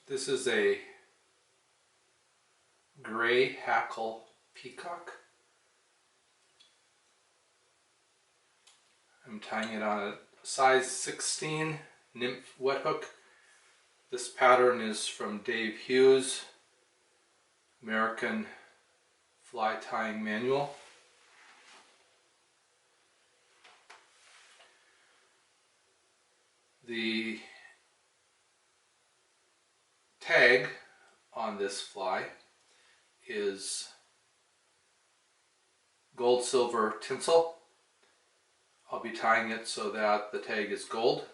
This is a gray Hackle Peacock. I'm tying it on a size 16 nymph wet hook. This pattern is from Dave Hughes, American Fly Tying Manual. The tag on this fly is gold silver tinsel. I'll be tying it so that the tag is gold.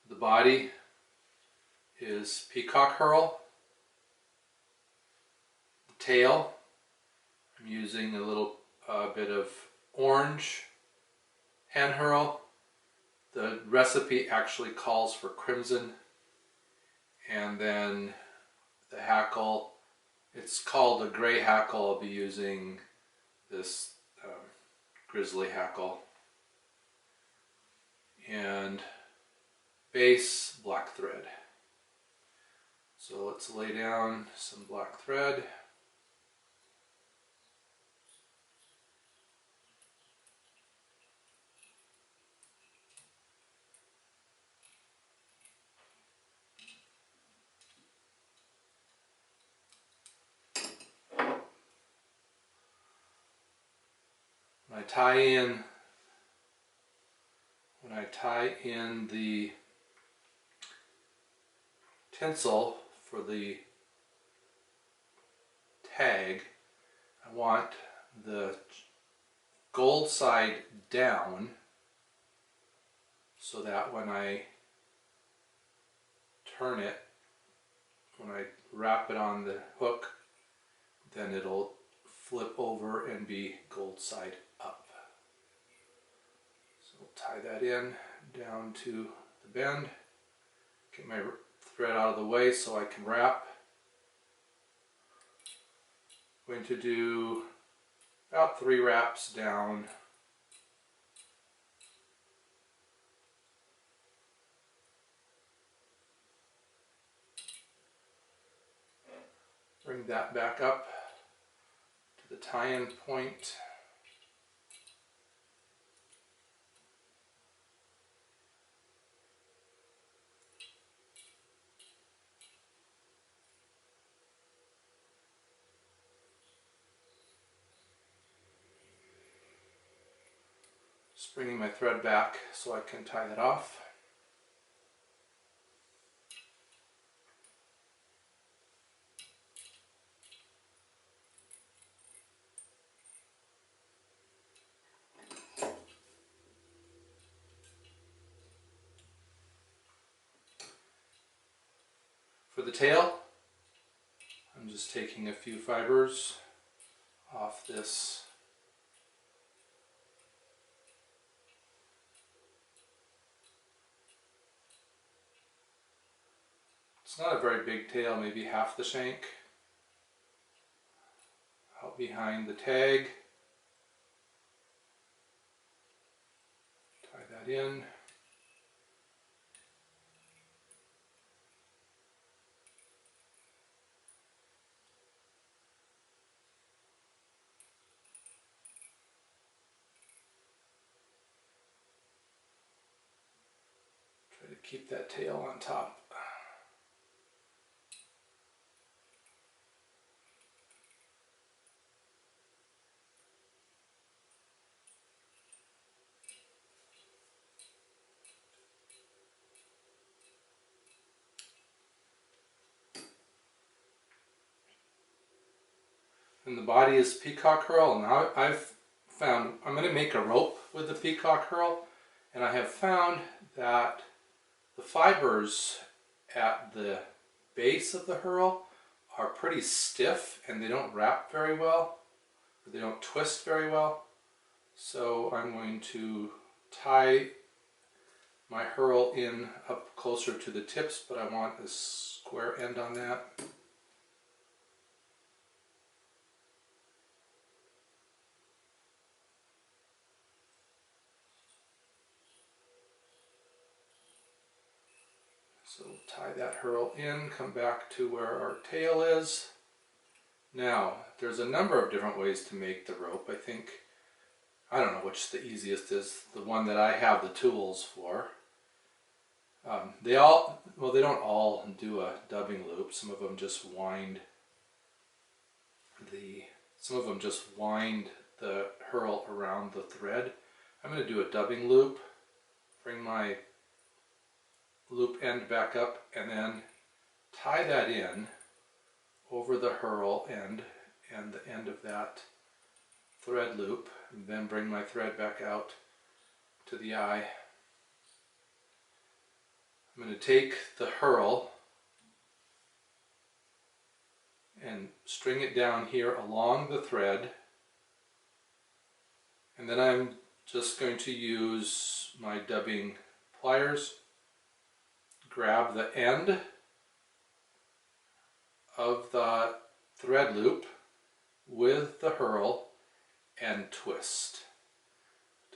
The body is peacock herl. The tail, I'm using a little bit of orange hand herl. The recipe actually calls for crimson. And then the hackle, it's called a gray hackle. I'll be using this grizzly hackle. And base, black thread. So let's lay down some black thread. When I tie in the tinsel for the tag, I want the gold side down so that when I turn it, when I wrap it on the hook, then it'll flip over and be gold side up. So I'll tie that in down to the bend, get my thread out of the way so I can wrap. I'm going to do about 3 wraps down. Bring that back up to the tie-in point. Just bringing my thread back so I can tie that off. For the tail, I'm just taking a few fibers off this It's not a very big tail, maybe half the shank. Out behind the tag. Tie that in. Try to keep that tail on top. And the body is peacock herl. Now I've found, I'm going to make a rope with the peacock herl, and I have found that the fibers at the base of the herl are pretty stiff and they don't wrap very well, or they don't twist very well. So I'm going to tie my herl in up closer to the tips, but I want a square end on that. So we'll tie that herl in, come back to where our tail is. Now, there's a number of different ways to make the rope. I don't know which the easiest is, the one that I have the tools for. They don't all do a dubbing loop. Some of them just wind the herl around the thread. I'm going to do a dubbing loop, bring my loop end back up, and then tie that in over the herl end and the end of that thread loop, and then bring my thread back out to the eye. I'm going to take the herl and string it down here along the thread, and then I'm just going to use my dubbing pliers, grab the end of the thread loop with the herl and twist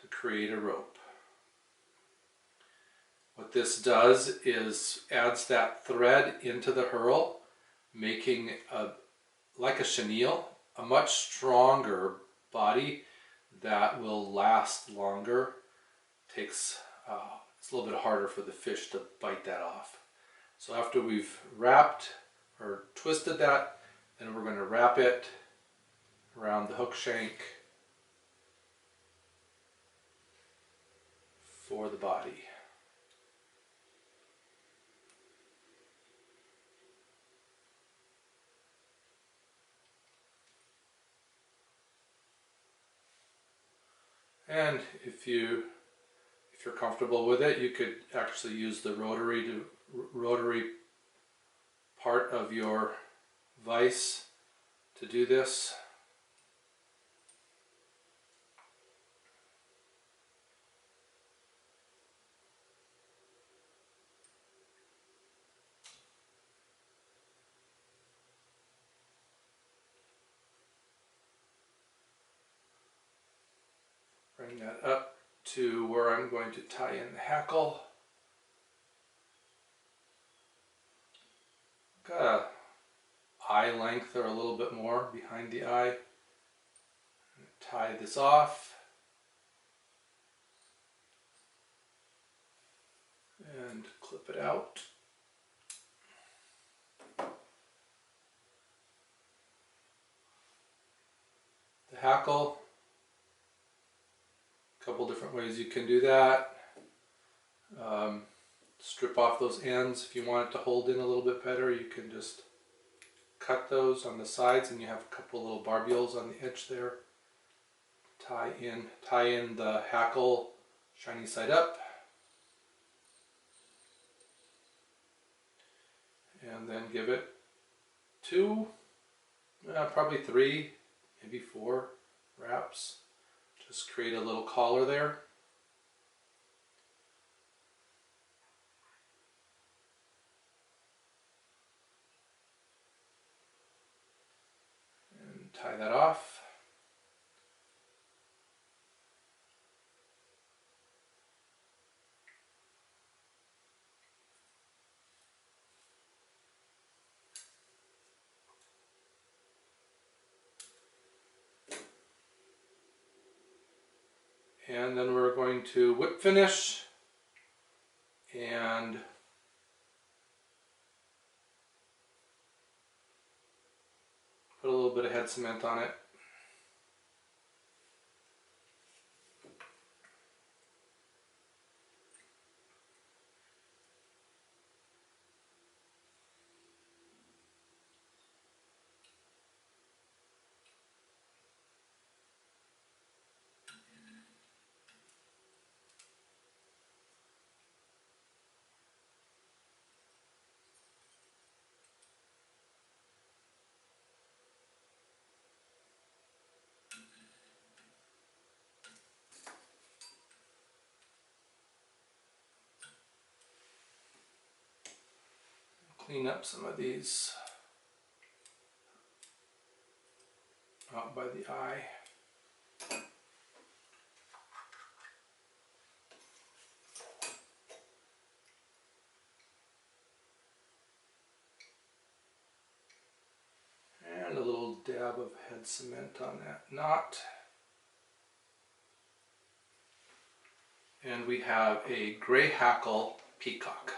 to create a rope. What this does is adds that thread into the herl, making like a chenille, a much stronger body that will last longer. It's a little bit harder for the fish to bite that off. So after we've wrapped or twisted that, then we're going to wrap it around the hook shank for the body. And if you're comfortable with it, you could actually use the rotary part of your vise to do this. Bring that up to where I'm going to tie in the hackle. Got a eye length or a little bit more behind the eye. Tie this off and clip it out. The hackle, a couple different ways you can do that. Strip off those ends. If you want it to hold in a little bit better, you can just cut those on the sides, and you have a couple little barbules on the edge there. Tie in the hackle shiny side up, and then give it two, probably three, maybe four wraps. Just create a little collar there. And tie that off. And then we're going to whip finish and put a little bit of head cement on it. Clean up some of these out by the eye. dab of head cement on that knot. And we have a gray Hackle Peacock.